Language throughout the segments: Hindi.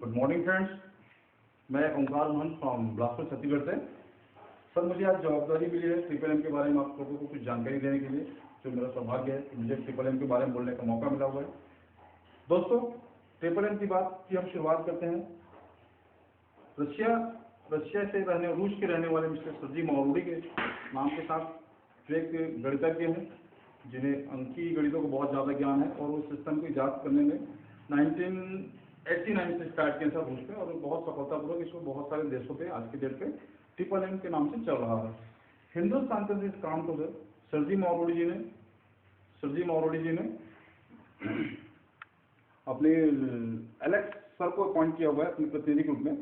गुड मॉर्निंग फ्रेंड्स, मैं ओंकार मोहन फ्रॉम बिलासपुर छत्तीसगढ़ से। सर, मुझे आज जवाबदारी मिली है ट्रिपल एम के बारे में आप लोगों को कुछ जानकारी देने के लिए, जो मेरा सौभाग्य है कि मुझे ट्रिपल एम के बारे में बोलने का मौका मिला हुआ है। दोस्तों, ट्रिपल एम की बात की हम शुरुआत करते हैं। रशिया से रूस के रहने वाले मिस्टर सर्जी मावरोडी के नाम के साथ, जो एक गणितज्ञ हैं जिन्हें अंकीय गणितों को बहुत ज़्यादा ज्ञान है, और उस सिस्टम को ईजाद करने में 1989 से स्टार्ट किया था रूस में, और बहुत सफलतापूर्वक इसको बहुत सारे देशों पे आज के डेट पे ट्रिपल एम के नाम से चल रहा है। हिंदुस्तान के इस काम को सर्जी मावरोडी जी ने अपने एलेक्स सर को अपॉइंट किया हुआ है अपने प्रतिनिधि के रूप में।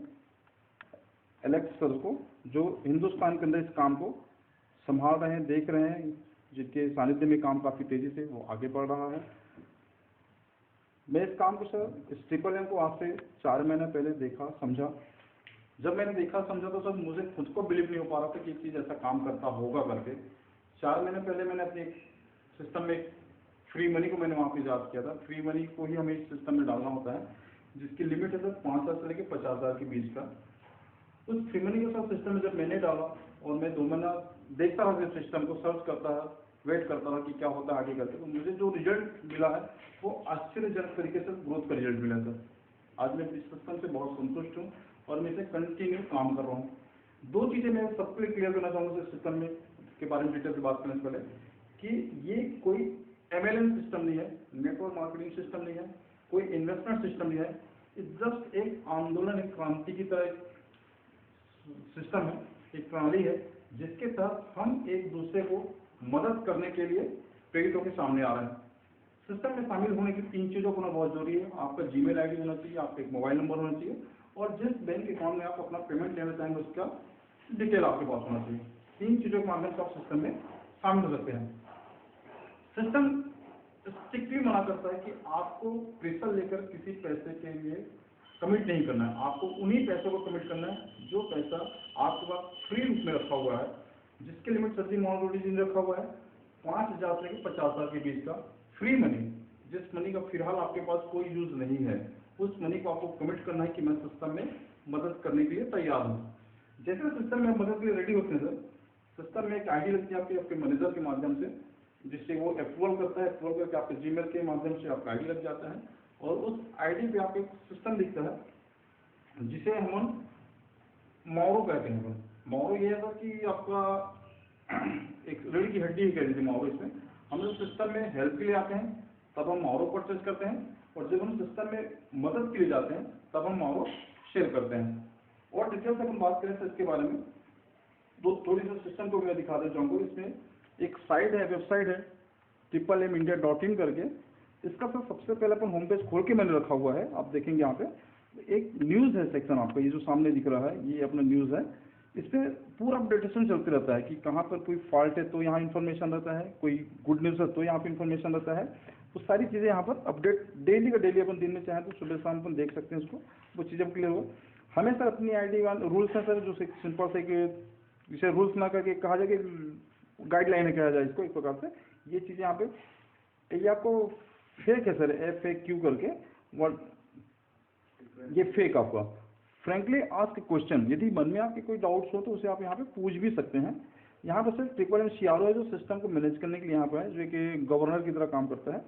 एलेक्स सर को, जो हिंदुस्तान के अंदर इस काम को संभाल रहे हैं, देख रहे हैं, जिनके सानिध्य में काम काफ़ी तेज़ी से वो आगे बढ़ रहा है। मैं इस काम को सर, इस ट्रिपल एम को आज से 4 महीने पहले देखा, समझा। जब मैंने देखा समझा तो सर मुझे खुद को बिलीव नहीं हो पा रहा था कि एक चीज़ ऐसा काम करता होगा करके। 4 महीने पहले मैंने अपने सिस्टम में फ्री मनी को मैंने वहाँ पे ईजाद किया था। फ्री मनी को ही हमें इस सिस्टम में डालना होता है, जिसकी लिमिट है सर 5,000 से लेकर 50,000 के बीच का। उस फ्री मनी के साथ सिस्टम में जब मैंने डाला और मैं 2 महीना देखता रहा कि सिस्टम को सर्च करता है, वेट करता रहा कि क्या होता है आगे करके, तो मुझे जो रिजल्ट मिला है वो आश्चर्यजनक तरीके से ग्रोथ का रिजल्ट मिला सर। आज मैं इस सिस्टम से बहुत संतुष्ट हूँ और मैं इसे कंटिन्यू काम कर रहा हूँ। 2 चीज़ें मैं सबके लिए क्लियर करना चाहूँगा इस सिस्टम में के बारे में डिटेल से बात करने से पहले, कि ये कोई MLM सिस्टम नहीं है, नेटवर्क मार्केटिंग सिस्टम नहीं है, कोई इन्वेस्टमेंट सिस्टम नहीं है। जस्ट एक आंदोलन, एक क्रांति की तरह सिस्टम है, एक प्रणाली है, जिसके तहत हम एक दूसरे को मदद करने के लिए प्रेरित होकर सामने आ रहे हैं। सिस्टम में शामिल होने की 3 चीज़ों को होना बहुत जरूरी है। आपका जीमेल आईडी होना चाहिए, आपका एक मोबाइल नंबर होना चाहिए, और जिस बैंक अकाउंट में आप अपना पेमेंट लेना चाहेंगे उसका डिटेल आपके पास होना चाहिए। 3 चीज़ों के माध्यम से आप सिस्टम में शामिल हो सकते हैं। सिस्टम स्ट्रिक्टली मना करता है कि आपको प्रेशर लेकर किसी पैसे के लिए कमिट नहीं करना है। आपको उन्हीं पैसों को कमिट करना है जो पैसा आपके पास फ्री रूप में रखा हुआ है, जिसके लिमिट सर्जी मावरोडी जी ने रखा हुआ है 5,000 से 50,000 के बीच का फ्री मनी। जिस मनी का फिलहाल आपके पास कोई यूज नहीं है, उस मनी को आपको कमिट करना है कि मैं सिस्टम में मदद करने के लिए तैयार हूँ। जैसे सिस्टम में मदद के लिए रेडी होते हैं सर, सिस्टम में एक आईडी लगती है आपके मैनेजर के माध्यम से, जिससे वो अप्रूवल करता है। अप्रूवल करके आपके जीमेल के माध्यम से आपका आईडी लग जाता है, और उस आईडी पे आपको एक सिस्टम दिखता है जिसे हम मॉरो कहते हैं। मॉरो ये है कि आपका एक रीढ़ की हड्डी ही कह दीजिए मॉरो। इसमें हम लोग सिस्टम में हेल्प के लिए आते हैं तब हम मॉरो परचेज करते हैं, और जब हम सिस्टम में मदद के लिए जाते हैं तब हम मॉरो शेयर करते हैं। और डिटेल से हम बात करें तो इसके बारे में थोड़ी सी सिस्टम को मैं दिखा देना चाहूँगा। इसमें एक साइट है, वेबसाइट है triplmindia.in करके। इसका सर सबसे पहले अपन होम पेज खोल के मैंने रखा हुआ है। आप देखेंगे यहाँ पे एक न्यूज़ है सेक्शन, आपका ये जो सामने दिख रहा है ये अपना न्यूज़ है। इस पर पूरा अपडेटेशन चलते रहता है कि कहाँ पर कोई फॉल्ट है तो यहाँ इन्फॉर्मेशन रहता है, कोई गुड न्यूज़ है तो यहाँ पे इन्फॉर्मेशन रहता है। तो सारी चीज़ें यहाँ पर अपडेट डेली का डेली अपन दिन में चाहें तो सुबह शाम अपन देख सकते हैं उसको, वो चीज़ें क्लियर हो। हमें सर अपनी ID रूल्स हैं सर, जो सिंपल से कि इसे रूल्स ना करके कहा जाए कि गाइडलाइन कहा जाए इसको, एक प्रकार से ये चीज़ें यहाँ पे ये आपको फेक है सर, FAQ करके वर्ड, ये फेक आपका। फ्रेंकली आस्क क्वेश्चन, यदि मन में आपके कोई डाउट्स हो तो उसे आप यहाँ पे पूछ भी सकते हैं। यहाँ पर सर ट्रिपल एम CRO है जो सिस्टम को मैनेज करने के लिए यहाँ पर है, जो कि गवर्नर की तरह काम करता है।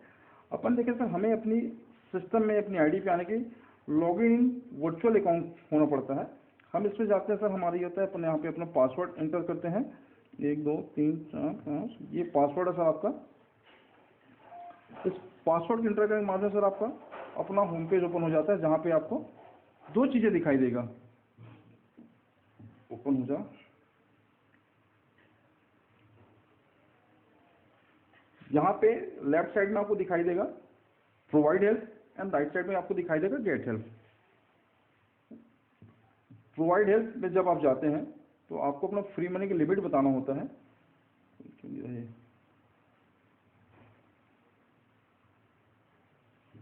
अपन देखें सर, हमें अपनी सिस्टम में अपनी ID पे आने के लॉगिन इन वर्चुअल अकाउंट होना पड़ता है। हम इस पर जाते हैं सर, हमारी होता है अपन यहाँ पे अपना पासवर्ड एंटर करते हैं, 1 2 3 4 5, ये पासवर्ड है सर आपका। इस पासवर्ड एंटर करने के माध्यम से सर आपका अपना होम पेज ओपन हो जाता है, जहाँ पे आपको 2 चीज़ें दिखाई देगा। ओपन हो जा, यहाँ पे लेफ्ट साइड में आपको दिखाई देगा provide help, and right side में आपको दिखाई देगा गेट हेल्प। प्रोवाइड हेल्प में जब आप जाते हैं तो आपको अपना फ्री मनी की लिमिट बताना होता है।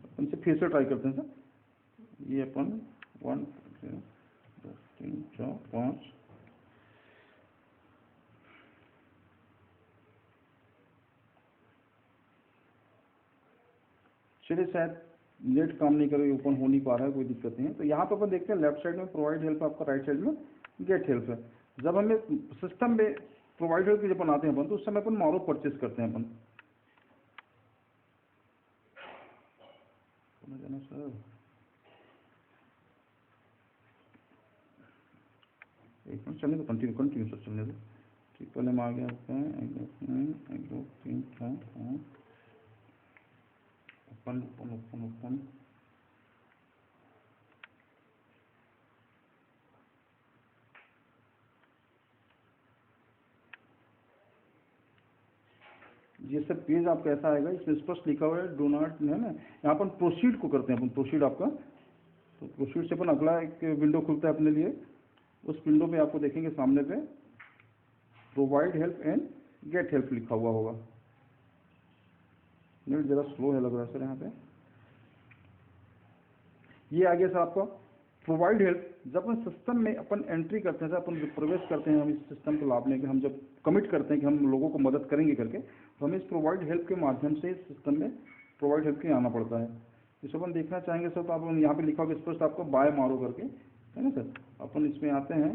अपन से फिर से ट्राई करते हैं सर, ये अपन 1 2 3 4 5, चलिए शायद नेट काम नहीं कर रही, ओपन हो नहीं पा रहा है, कोई दिक्कत नहीं है। तो यहाँ पर अपन देखते हैं लेफ्ट साइड में प्रोवाइड हेल्प आपका, राइट साइड में गेट हेल्प है। जब हमें सिस्टम में प्रोवाइड हेल्प जब बनाते हैं अपन, तो उस समय अपन मारो परचेज करते हैं अपन। सर एक मिनट चलने दो, कंटिन्यू सर चलने दो। ठीक, पहले हम आ गया आपका 1 2 3 4 ओपन ओपन ओपन ओपन। ये सब पेज आपका ऐसा आएगा, इसमें स्पष्ट लिखा हुआ है डो नॉट, है ना। यहाँ पर प्रोसीड को करते हैं अपन, प्रोसीड आपका, तो प्रोसीड से अपन अगला एक विंडो खुलता है अपने लिए। उस विंडो में आपको देखेंगे सामने पे provide help and get help लिखा हुआ होगा। नेट जरा स्लो है लग रहा है सर यहाँ पे। ये आ गया सर आपका प्रोवाइड हेल्प। जब अपन सिस्टम में अपन एंट्री करते हैं, अपन प्रवेश करते हैं हम इस सिस्टम को लाभ लेके, हम जब कमिट करते हैं कि हम लोगों को मदद करेंगे करके, तो हमें इस प्रोवाइड हेल्प के माध्यम से इस सिस्टम में प्रोवाइड हेल्प के आना पड़ता है। इसको अपन देखना चाहेंगे सर, तो आप यहाँ पे लिखा होगा स्पष्ट आपको बाय मारो करके, है ना सर। अपन इसमें आते हैं,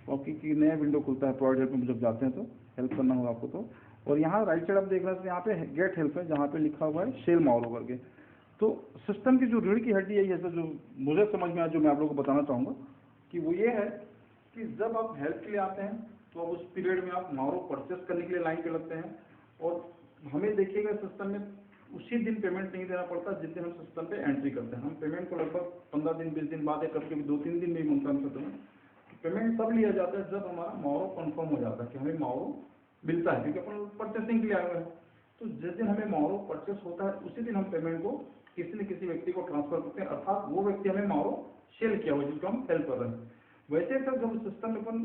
क्योंकि की नया विंडो खुलता है प्रोवाइड हेल्प में जब जाते हैं तो, हेल्प करना होगा आपको तो। और यहाँ राइट साइड आप देख रहे हैं, यहाँ पे गेट हेल्प है, जहाँ पे लिखा हुआ है सेल मारो करके। तो सिस्टम की जो रीढ़ की हड्डी है, जैसे जो मुझे समझ में आया, जो मैं आप लोगों को बताना चाहूँगा कि वो ये है कि जब आप हेल्प के लिए आते हैं, तो अब उस पीरियड में आप मारो परचेस करने के लिए लाइन पे लगते हैं। और हमें देखिएगा सिस्टम में उसी दिन पेमेंट नहीं देना पड़ता जिस दिन हम सिस्टम पे एंट्री करते हैं। हम पेमेंट को लगभग 15 दिन 20 दिन बाद या कभी कभी 2-3 दिन में ही मंथन करते हैं। पेमेंट तब लिया जाता है जब हमारा मारो कन्फर्म हो जाता है कि हमें मारो मिलता है, क्योंकि अपन परचेसिंग के लिए आए हुए हैं। तो जिस दिन हमें मारो परचेस होता है, उसी दिन हम पेमेंट को किसी न किसी व्यक्ति को ट्रांसफर करते हैं, अर्थात वो व्यक्ति हमें मारो सेल किया हुआ जिसको हम हेल्प कर रहे हैं। वैसे सर जब सिस्टम में अपन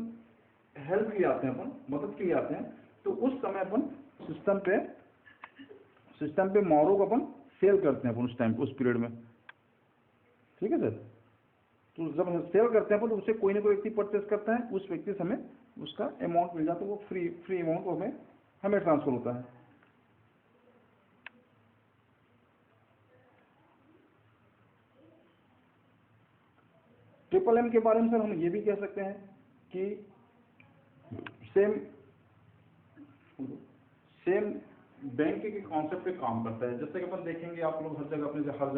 हेल्प के लिए आते हैं, अपन मदद के लिए आते हैं, तो उस समय अपन सिस्टम पे मारो को अपन सेल करते हैं अपन उस टाइम पे, उस पीरियड में। ठीक है सर। तो जब हम सेल करते हैं अपन, तो उससे कोई ना कोई व्यक्ति परचेस करता है, उस व्यक्ति से हमें उसका अमाउंट मिल जाता है, वो फ्री अमाउंट हमें ट्रांसफर होता है। ट्रिपल एम के बारे में सर हम ये भी कह सकते हैं कि सेम बैंक के कॉन्सेप्ट पे काम करता है। जैसे कि अपन देखेंगे, आप लोग हर जगह में जहाँ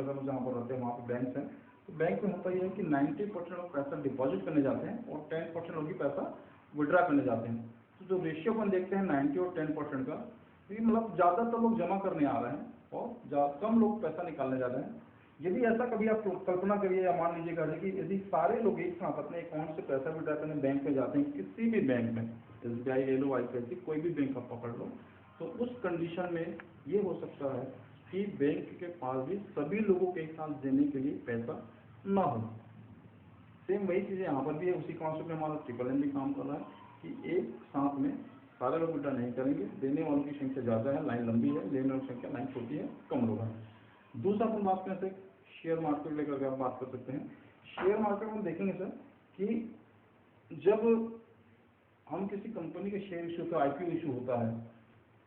पर रहते हैं वहाँ पे बैंक्स हैं, तो बैंक में होता यह है कि 90% लोग पैसा डिपॉजिट करने जाते हैं और 10% लोग ही पैसा विड्रा करने जाते हैं। तो जो रेशियो अपन देखते हैं 90 और 10% का, ये मतलब ज़्यादातर लोग जमा करने आ रहे हैं और कम लोग पैसा निकालने जा रहे हैं। यदि ऐसा कभी आप कल्पना करिए या मान लीजिएगा कि यदि सारे लोग एक साथ अपने अकाउंट से पैसा विड्रा करने बैंक में जाते हैं, किसी भी बैंक में, SBI ले लो, ICICI, कोई भी बैंक आप पकड़ लो, तो उस कंडीशन में ये हो सकता है कि बैंक के पास भी सभी लोगों के एक साथ देने के लिए पैसा ना हो। सेम वही चीज़ें यहाँ पर भी है, उसी कॉन्सेप्ट में हमारा ट्रिपल एम भी काम कर रहा है कि एक साथ में सारे लोग विड्रा नहीं करेंगे, देने वालों की संख्या ज़्यादा है, लाइन लंबी है, लेने वालों की संख्या लाइन छोटी है, कम लोग हैं। दूसरा अपन बात करें सर, शेयर मार्केट लेकर के आप बात कर सकते हैं। शेयर मार्केट में देखेंगे सर कि जब हम किसी कंपनी के शेयर इशू का IPO इशू होता है,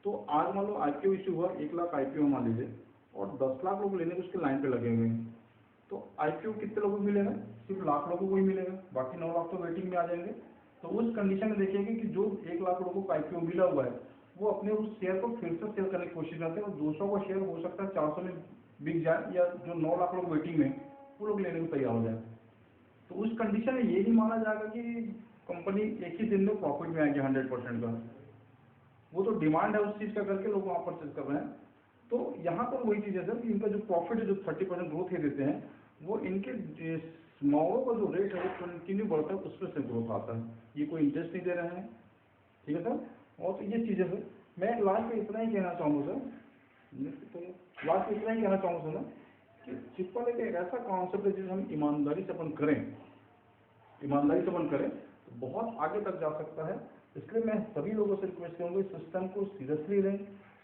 तो आज मान लो IPO इशू हुआ, 1 लाख IPO मान लीजिए, और 10 लाख लोग लेने को उसके लाइन पे लगे हुए हैं। तो IPO कितने लोगों को मिलेगा? सिर्फ लाख लोगों को ही मिलेगा, बाकी 9 लाख तो वेटिंग में आ जाएंगे। तो उस कंडीशन में देखिएगा कि जो 1 लाख लोगों को IPO मिला हुआ है, वो अपने उस शेयर को फिर से सेल करने की कोशिश करते हैं, और 200 का शेयर हो सकता है 400 में बिक जाए, या जो 9 लाख लोग वेटिंग में वो लोग लेने को तैयार हो जाए। तो उस कंडीशन में ये नहीं माना जाएगा कि कंपनी एक ही दिन में प्रॉफिट में आएगी 100% का। वो तो डिमांड है उस चीज़ का करके लोग वहाँ परचेज कर रहे हैं। तो यहाँ पर वही चीज़ है सर कि इनका जो प्रॉफिट है, जो 30% ग्रोथ ये देते हैं, वो इनके मावरों का जो रेट है वो कंटिन्यू बढ़ता है, उसमें से ग्रोथ आता है। ये कोई इंटरेस्ट नहीं दे रहे हैं, ठीक है सर। और तो ये चीज़ें सर, मैं लास्ट में इतना ही कहना चाहूँगा सर, लास्ट में इतना ही कहना चाहूँगा सर कि ट्रिपल एक ऐसा कॉन्सेप्ट है जिसे हम ईमानदारी से अपन करें, तो बहुत आगे तक जा सकता है। इसलिए मैं सभी लोगों से रिक्वेस्ट करूँगा, इस सिस्टम को सीरियसली लें,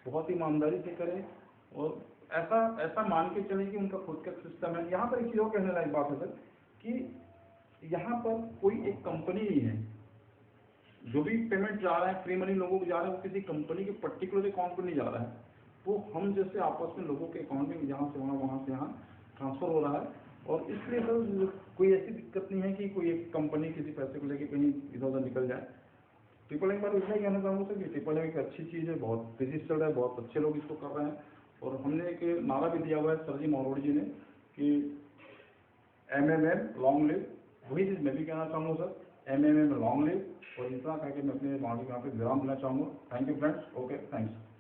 बहुत ईमानदारी से करें, और ऐसा मान के चलें कि उनका खुद का सिस्टम है। यहाँ पर एक चीज़ और कहने लायक बात है सर कि यहाँ पर कोई एक कंपनी नहीं है, जो भी पेमेंट जा रहा है, फ्री मनी लोगों को जा रहा है, वो किसी कंपनी के पर्टिकुलर अकाउंट पर नहीं जा रहा है। वो हम जैसे आपस में लोगों के अकाउंट में यहाँ से वहाँ, वहाँ से यहाँ ट्रांसफ़र हो रहा है, और इसलिए सर कोई ऐसी दिक्कत नहीं है कि कोई एक कंपनी किसी पैसे को लेके कहीं इधर उधर निकल जाए। ट्रिपल एम पर इतना ही कहना चाहूँगा सर कि ट्रिपल एम एक अच्छी चीज़ है, बहुत तेज़ी से चल रहा है, बहुत अच्छे लोग इसको कर रहे हैं, और हमने एक नारा भी दिया हुआ है सर जी मौरोड़ी जी ने कि MMM लॉन्ग लिव, वही चीज़ मैं भी कहना चाहूँगा सर, MMM लॉन्ग लिव, और इतना कह के मैं अपने वाणी यहाँ पे विराम देना चाहूँगा। Thank you friends, okay thanks.